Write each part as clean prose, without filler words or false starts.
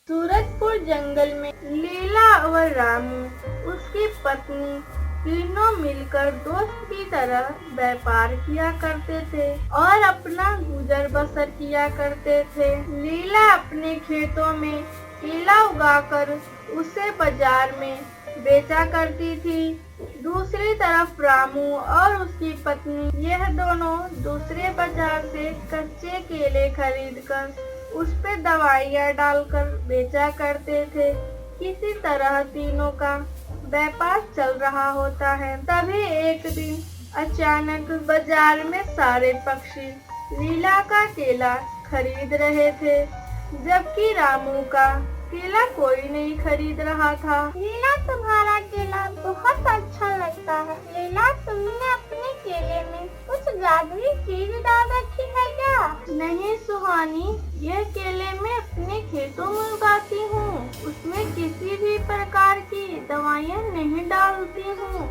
सूरजपुर जंगल में लीला और रामू उसकी पत्नी तीनों मिलकर दोस्त की तरह व्यापार किया करते थे और अपना गुजर बसर किया करते थे। लीला अपने खेतों में केला उगाकर उसे बाजार में बेचा करती थी। दूसरी तरफ रामू और उसकी पत्नी यह दोनों दूसरे बाजार से कच्चे केले खरीदकर उस पे दवाइयाँ डालकर बेचा करते थे। किसी तरह तीनों का व्यापार चल रहा होता है। तभी एक दिन अचानक बाजार में सारे पक्षी लीला का केला खरीद रहे थे, जबकि रामू का केला कोई नहीं खरीद रहा था। लीला, तुम्हारा केला बहुत अच्छा लगता है। लीला, तुमने अपने केले में कुछ जादुई चीज डाल रखी है क्या? नहीं सुहानी, यह केले मैं अपने खेतों में उगाती हूँ। उसमें किसी भी प्रकार की दवाइयाँ नहीं डालती हूँ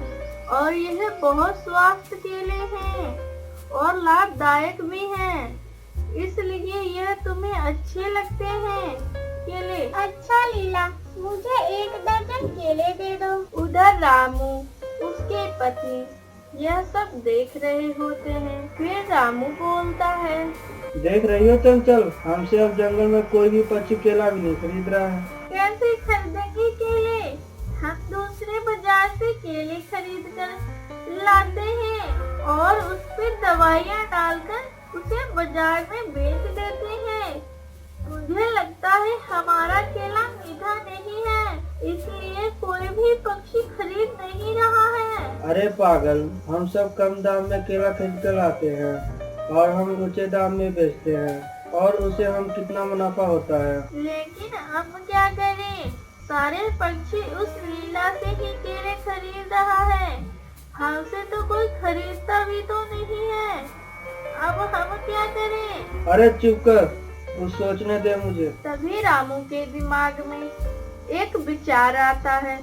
और यह बहुत स्वास्थ्य केले हैं और लाभदायक भी हैं, इसलिए यह तुम्हें अच्छे लगते हैं केले। अच्छा लीला, मुझे 1 दर्जन केले दे दो। उधर रामू उसके पति यह सब देख रहे होते हैं। फिर रामू बोलता है, देख रही हो चंचल, हमसे अब जंगल में कोई भी पक्षी केला भी नहीं खरीद रहा है। कैसे खरीदेंगे केले? हम दूसरे बाजार से केले खरीद कर लाते हैं और उस पर दवाइयाँ डालकर उसे बाजार में बेच देते हैं। मुझे लगता है हमारा केला मीठा नहीं है, इसलिए कोई भी पक्षी खरीद नहीं रहा है। अरे पागल, हम सब कम दाम में केला खरीद कर लाते हैं और हम ऊंचे दाम में बेचते हैं और उसे हम कितना मुनाफा होता है। लेकिन हम क्या करें? सारे पक्षी उस लीला से ही केले खरीद रहा है, हमसे तो कोई खरीदता भी तो नहीं है। अब हम क्या करें? अरे चुप कर, कुछ सोचने दे मुझे। तभी रामू के दिमाग में एक विचार आता है।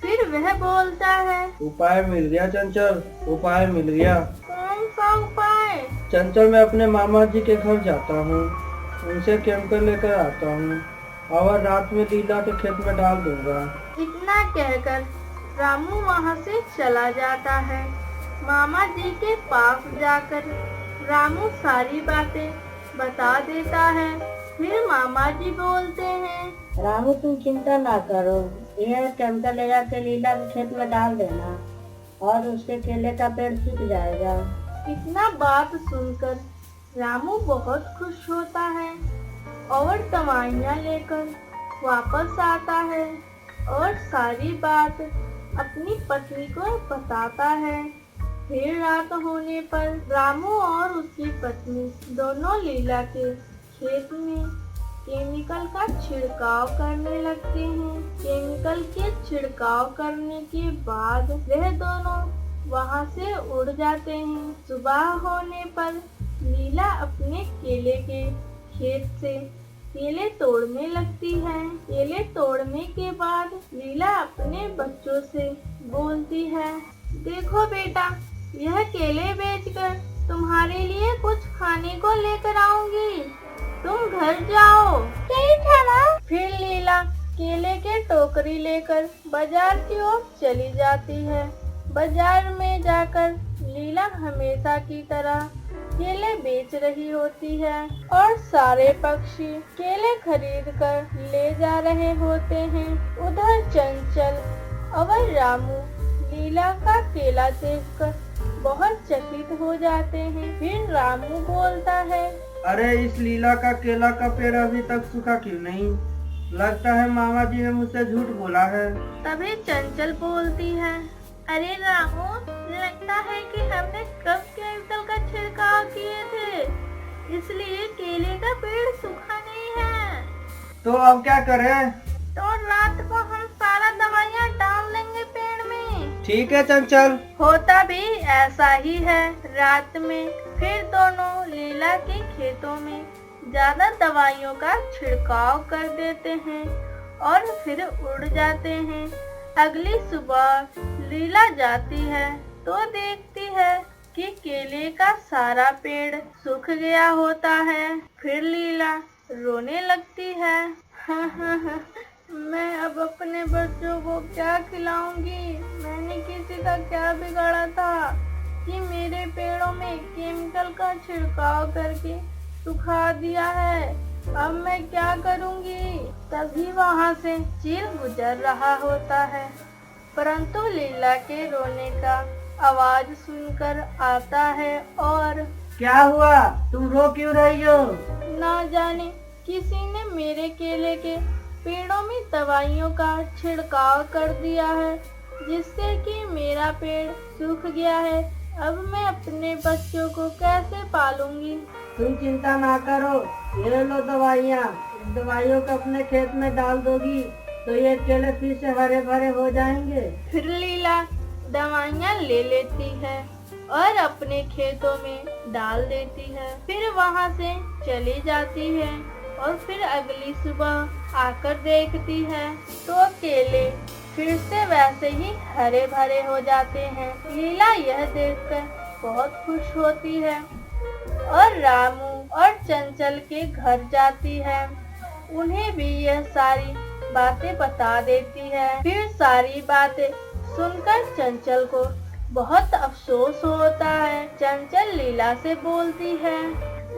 फिर वह बोलता है, उपाय मिल गया चंचल, उपाय मिल गया। कौन सा उपाय? चंचल, मैं अपने मामा जी के घर जाता हूँ, उनसे केमिकल लेकर आता हूँ और रात में लीला के खेत में डाल दूंगा। इतना कहकर रामू वहाँ से चला जाता है। मामा जी के पास जाकर रामू सारी बातें बता देता है। फिर मामा जी बोलते हैं, रामू, तुम चिंता ना करो, यह केमिकल ले जाकर लीला के खेत में डाल देना और उसके केले का पेड़ सूख जाएगा। इतना बात सुनकर रामू बहुत खुश होता है और दवाइयाँ लेकर वापस आता है और सारी बात अपनी पत्नी को बताता है। फिर रात होने पर रामू और उसकी पत्नी दोनों लीला के खेत में केमिकल का छिड़काव करने लगते हैं। केमिकल के छिड़काव करने के बाद वह दोनों वहां से उड़ जाते हैं। सुबह होने पर लीला अपने केले के खेत से केले तोड़ने लगती है। केले तोड़ने के बाद लीला अपने बच्चों से बोलती है, देखो बेटा, यह केले बेचकर तुम्हारे लिए कुछ खाने को लेकर आऊंगी, तुम घर जाओ। ठीक है माँ। फिर लीला केले के टोकरी लेकर बाजार की ओर चली जाती है। बाजार में जाकर लीला हमेशा की तरह केले बेच रही होती है और सारे पक्षी केले खरीद कर ले जा रहे होते हैं। उधर चंचल और रामू लीला का केला देखकर बहुत चकित हो जाते हैं। फिर रामू बोलता है, अरे इस लीला का केला का पेड़ अभी तक सूखा क्यों नहीं? लगता है मामा जी ने मुझसे झूठ बोला है। तभी चंचल बोलती है, अरे रामू, लगता है कि हमने कब केमिकल का छिड़काव किए थे, इसलिए केले का पेड़ सूखा नहीं है। तो अब क्या करें? तो रात को हम सारा दवाइयाँ डाल देंगे पेड़ में। ठीक है चंचल। होता भी ऐसा ही है। रात में फिर दोनों लीला के खेतों में ज्यादा दवाइयों का छिड़काव कर देते हैं और फिर उड़ जाते हैं। अगली सुबह लीला जाती है तो देखती है कि केले का सारा पेड़ सूख गया होता है। फिर लीला रोने लगती है। मैं अब अपने बच्चों को क्या खिलाऊंगी? मैंने किसी का क्या बिगाड़ा था कि मेरे पेड़ों में केमिकल का छिड़काव करके सुखा दिया है? अब मैं क्या करूंगी? तभी वहां से चील गुजर रहा होता है, परंतु लीला के रोने का आवाज सुनकर आता है और क्या हुआ, तुम रो क्यों रही हो? ना जाने किसी ने मेरे केले के पेड़ों में दवाइयों का छिड़काव कर दिया है, जिससे कि मेरा पेड़ सूख गया है। अब मैं अपने बच्चों को कैसे पालूंगी? तुम चिंता ना करो, ये लो दवाइयाँ। इस दवाइयों को अपने खेत में डाल दोगी तो ये केले फिर से हरे भरे हो जाएंगे। फिर लीला दवाइयाँ ले लेती है और अपने खेतों में डाल देती है। फिर वहाँ से चली जाती है और फिर अगली सुबह आकर देखती है तो केले फिर से वैसे ही हरे भरे हो जाते हैं। लीला यह देखकर बहुत खुश होती है और रामू और चंचल के घर जाती है। उन्हें भी यह सारी बातें बता देती है। फिर सारी बातें सुनकर चंचल को बहुत अफसोस होता है। चंचल लीला से बोलती है,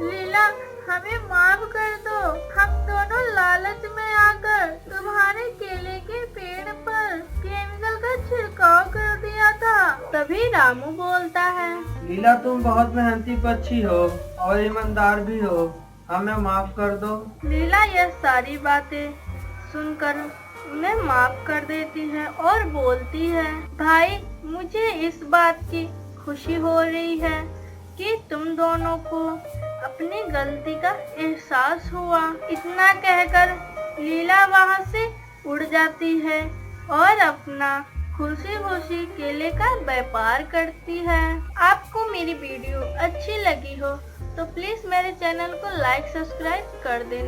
लीला हमें माफ कर दो, हम दोनों लालच में आकर तुम्हारे केले के पेड़ पर केमिकल का छिड़काव कर दिया था। तभी रामू बोलता है, लीला तुम बहुत मेहनती पक्षी हो और ईमानदार भी हो, हमें माफ कर दो। लीला यह सारी बातें सुनकर उन्हें माफ कर देती है और बोलती है, भाई मुझे इस बात की खुशी हो रही है कि तुम दोनों को अपनी गलती का एहसास हुआ। इतना कहकर लीला वहाँ से उड़ जाती है और अपना खुशी खुशी केले का व्यापार करती है। आपको मेरी वीडियो अच्छी लगी हो तो प्लीज मेरे चैनल को लाइक सब्सक्राइब कर देना।